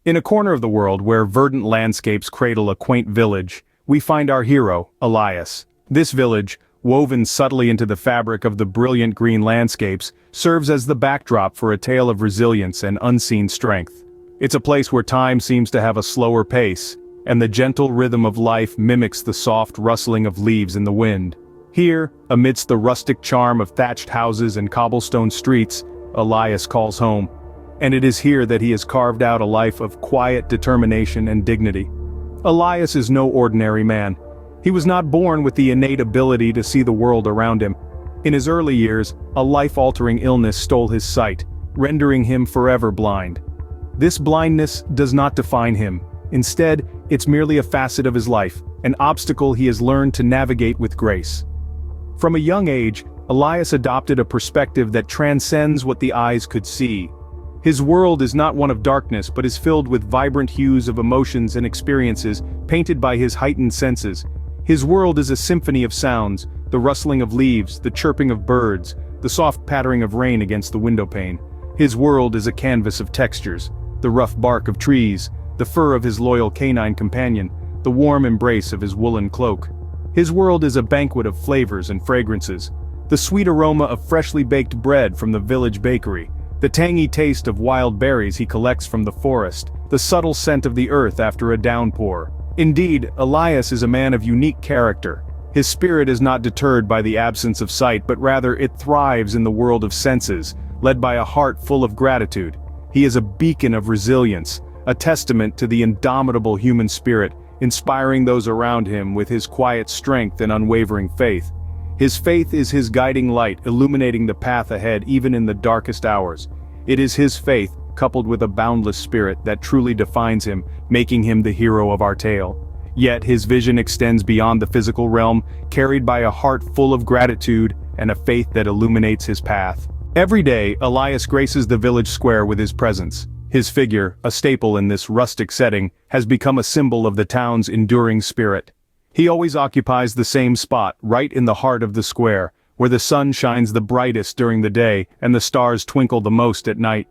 In a corner of the world where verdant landscapes cradle a quaint village, we find our hero, Elias. This village, woven subtly into the fabric of the brilliant green landscapes, serves as the backdrop for a tale of resilience and unseen strength. It's a place where time seems to have a slower pace, and the gentle rhythm of life mimics the soft rustling of leaves in the wind. Here, amidst the rustic charm of thatched houses and cobblestone streets, Elias calls home. And it is here that he has carved out a life of quiet determination and dignity. Elias is no ordinary man. He was not born with the innate ability to see the world around him. In his early years, a life-altering illness stole his sight, rendering him forever blind. This blindness does not define him. Instead, it's merely a facet of his life, an obstacle he has learned to navigate with grace. From a young age, Elias adopted a perspective that transcends what the eyes could see. His world is not one of darkness but is filled with vibrant hues of emotions and experiences, painted by his heightened senses. His world is a symphony of sounds, the rustling of leaves, the chirping of birds, the soft pattering of rain against the windowpane. His world is a canvas of textures, the rough bark of trees, the fur of his loyal canine companion, the warm embrace of his woolen cloak. His world is a banquet of flavors and fragrances, the sweet aroma of freshly baked bread from the village bakery, the tangy taste of wild berries he collects from the forest, the subtle scent of the earth after a downpour. Indeed, Elias is a man of unique character. His spirit is not deterred by the absence of sight, but rather it thrives in the world of senses, led by a heart full of gratitude. He is a beacon of resilience, a testament to the indomitable human spirit, inspiring those around him with his quiet strength and unwavering faith. His faith is his guiding light, illuminating the path ahead even in the darkest hours. It is his faith, coupled with a boundless spirit, that truly defines him, making him the hero of our tale. Yet his vision extends beyond the physical realm, carried by a heart full of gratitude and a faith that illuminates his path. Every day, Elias graces the village square with his presence. His figure, a staple in this rustic setting, has become a symbol of the town's enduring spirit. He always occupies the same spot, right in the heart of the square, where the sun shines the brightest during the day and the stars twinkle the most at night.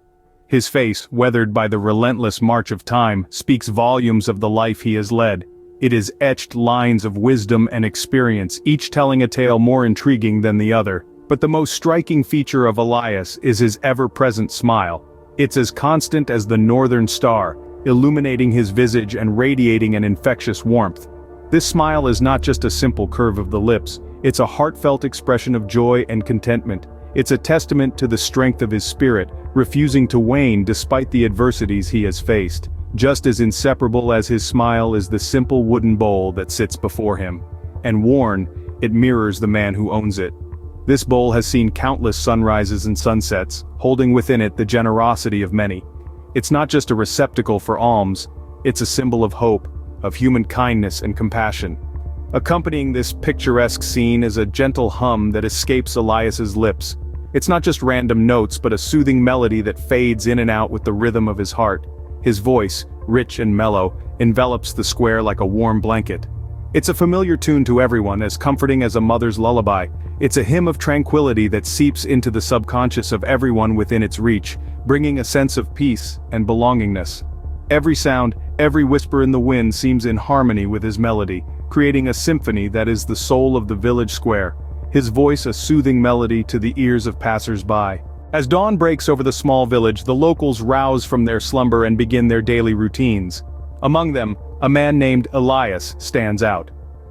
His face, weathered by the relentless march of time, speaks volumes of the life he has led. It is etched lines of wisdom and experience, each telling a tale more intriguing than the other. But the most striking feature of Elias is his ever-present smile. It's as constant as the northern star, illuminating his visage and radiating an infectious warmth. This smile is not just a simple curve of the lips, it's a heartfelt expression of joy and contentment. It's a testament to the strength of his spirit, refusing to wane despite the adversities he has faced. Just as inseparable as his smile is the simple wooden bowl that sits before him. And worn, it mirrors the man who owns it. This bowl has seen countless sunrises and sunsets, holding within it the generosity of many. It's not just a receptacle for alms, it's a symbol of hope, of human kindness and compassion. Accompanying this picturesque scene is a gentle hum that escapes Elias's lips. It's not just random notes but a soothing melody that fades in and out with the rhythm of his heart. His voice, rich and mellow, envelops the square like a warm blanket. It's a familiar tune to everyone, as comforting as a mother's lullaby. It's a hymn of tranquility that seeps into the subconscious of everyone within its reach, bringing a sense of peace and belongingness. Every sound, every whisper in the wind seems in harmony with his melody, creating a symphony that is the soul of the village square. His voice a soothing melody to the ears of passers-by. As dawn breaks over the small village, the locals rouse from their slumber and begin their daily routines. Among them, a man named Elias stands out.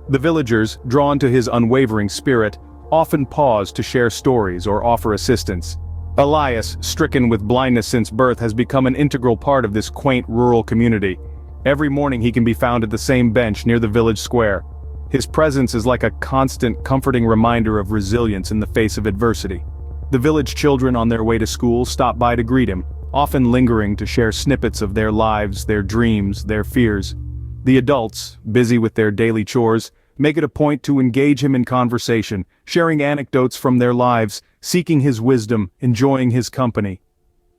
The villagers, drawn to his unwavering spirit, often pause to share stories or offer assistance. Elias, stricken with blindness since birth, has become an integral part of this quaint rural community. Every morning he can be found at the same bench near the village square. His presence is like a constant, comforting reminder of resilience in the face of adversity. The village children on their way to school stop by to greet him, often lingering to share snippets of their lives, their dreams, their fears. The adults, busy with their daily chores, make it a point to engage him in conversation, sharing anecdotes from their lives, seeking his wisdom, enjoying his company.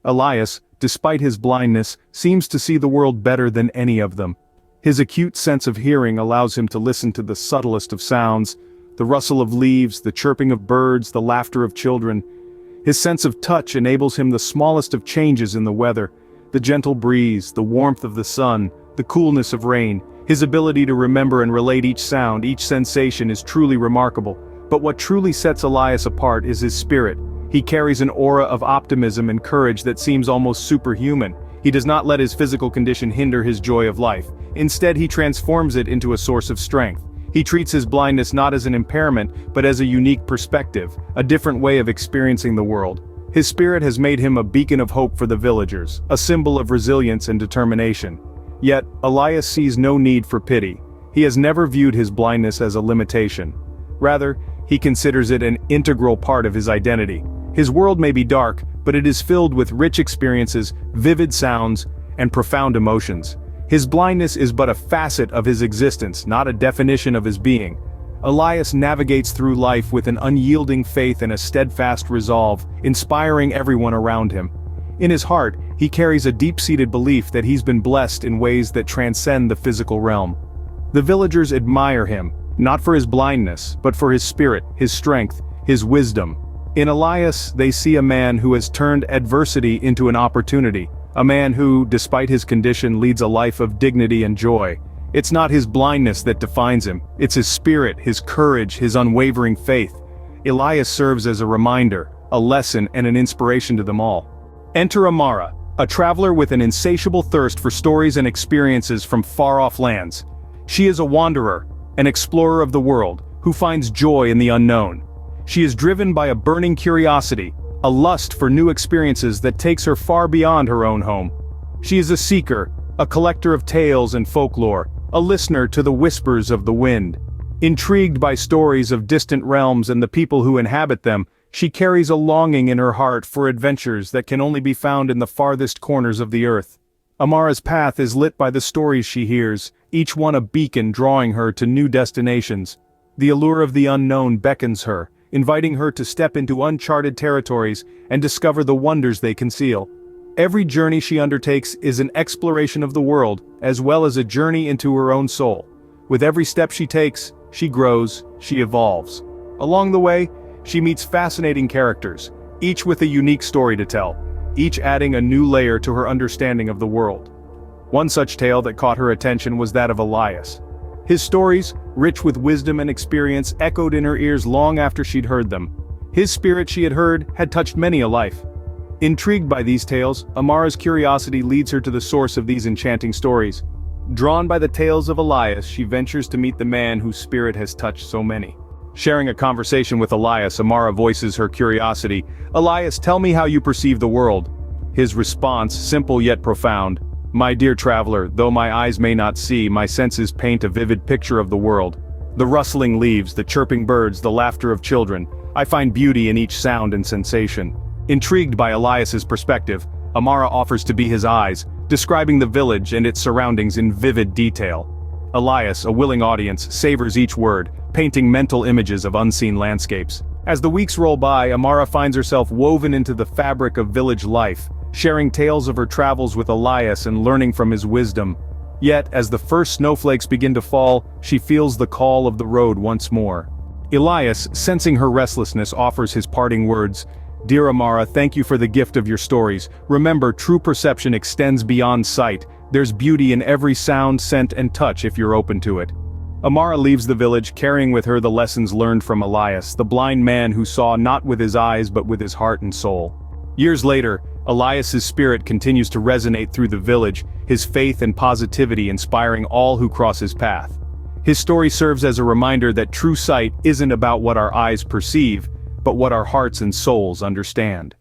Elias, despite his blindness, seems to see the world better than any of them. His acute sense of hearing allows him to listen to the subtlest of sounds, the rustle of leaves, the chirping of birds, the laughter of children. His sense of touch enables him the smallest of changes in the weather, The gentle breeze, the warmth of the sun, the coolness of rain, his ability to remember and relate each sound, each sensation is truly remarkable. But what truly sets Elias apart is his spirit. He carries an aura of optimism and courage that seems almost superhuman. He does not let his physical condition hinder his joy of life. Instead, he transforms it into a source of strength. He treats his blindness not as an impairment, but as a unique perspective, a different way of experiencing the world. His spirit has made him a beacon of hope for the villagers, a symbol of resilience and determination. Yet, Elias sees no need for pity. He has never viewed his blindness as a limitation. Rather, he considers it an integral part of his identity. His world may be dark, but it is filled with rich experiences, vivid sounds, and profound emotions. His blindness is but a facet of his existence, not a definition of his being. Elias navigates through life with an unyielding faith and a steadfast resolve, inspiring everyone around him. In his heart, he carries a deep-seated belief that he's been blessed in ways that transcend the physical realm. The villagers admire him, not for his blindness, but for his spirit, his strength, his wisdom. In Elias, they see a man who has turned adversity into an opportunity, a man who, despite his condition, leads a life of dignity and joy. It's not his blindness that defines him, it's his spirit, his courage, his unwavering faith. Elias serves as a reminder, a lesson, and an inspiration to them all. Enter Amara, a traveler with an insatiable thirst for stories and experiences from far-off lands. She is a wanderer, an explorer of the world, who finds joy in the unknown. She is driven by a burning curiosity, a lust for new experiences that takes her far beyond her own home. She is a seeker, a collector of tales and folklore, a listener to the whispers of the wind. Intrigued by stories of distant realms and the people who inhabit them, she carries a longing in her heart for adventures that can only be found in the farthest corners of the earth. Amara's path is lit by the stories she hears, each one a beacon drawing her to new destinations. The allure of the unknown beckons her, inviting her to step into uncharted territories and discover the wonders they conceal. Every journey she undertakes is an exploration of the world, as well as a journey into her own soul. With every step she takes, she grows, she evolves. Along the way, she meets fascinating characters, each with a unique story to tell, each adding a new layer to her understanding of the world. One such tale that caught her attention was that of Elias. His stories, rich with wisdom and experience, echoed in her ears long after she'd heard them. His spirit, she had heard, had touched many a life. Intrigued by these tales, Amara's curiosity leads her to the source of these enchanting stories. Drawn by the tales of Elias, she ventures to meet the man whose spirit has touched so many. Sharing a conversation with Elias, Amara voices her curiosity. "Elias, tell me how you perceive the world." His response, simple yet profound. "My dear traveler, though my eyes may not see, my senses paint a vivid picture of the world. The rustling leaves, the chirping birds, the laughter of children. I find beauty in each sound and sensation." Intrigued by Elias's perspective, Amara offers to be his eyes, describing the village and its surroundings in vivid detail. Elias, a willing audience, savors each word, painting mental images of unseen landscapes. As the weeks roll by, Amara finds herself woven into the fabric of village life, sharing tales of her travels with Elias and learning from his wisdom. Yet, as the first snowflakes begin to fall, she feels the call of the road once more. Elias, sensing her restlessness, offers his parting words. "Dear Amara, thank you for the gift of your stories. Remember, true perception extends beyond sight. There's beauty in every sound, scent, and touch if you're open to it." Amara leaves the village, carrying with her the lessons learned from Elias, the blind man who saw not with his eyes but with his heart and soul. Years later, Elias's spirit continues to resonate through the village, his faith and positivity inspiring all who cross his path. His story serves as a reminder that true sight isn't about what our eyes perceive, but what our hearts and souls understand.